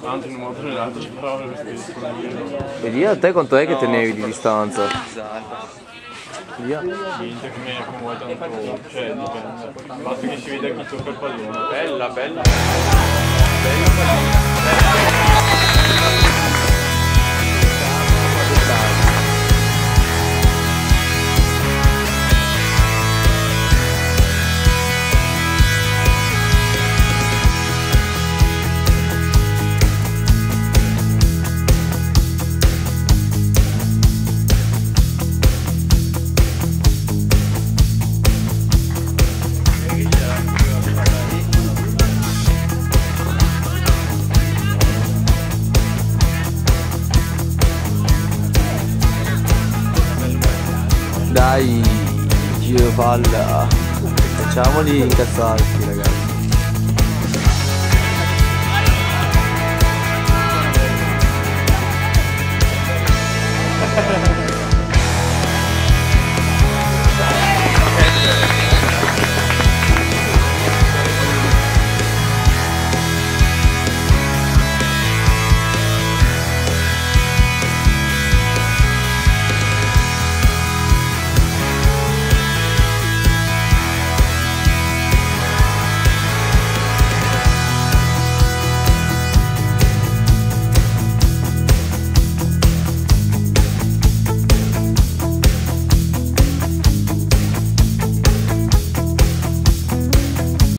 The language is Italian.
Tanto in un modo o nell'altro ci provo questi. Vedi a te quanto è che tenevi di distanza? Via. Niente come vuoi tanto, cioè dipende. Basta che si veda chi tocca il pallone. Bella, bella. Dai, giro palla. Facciamoli incazzarsi, ragazzi.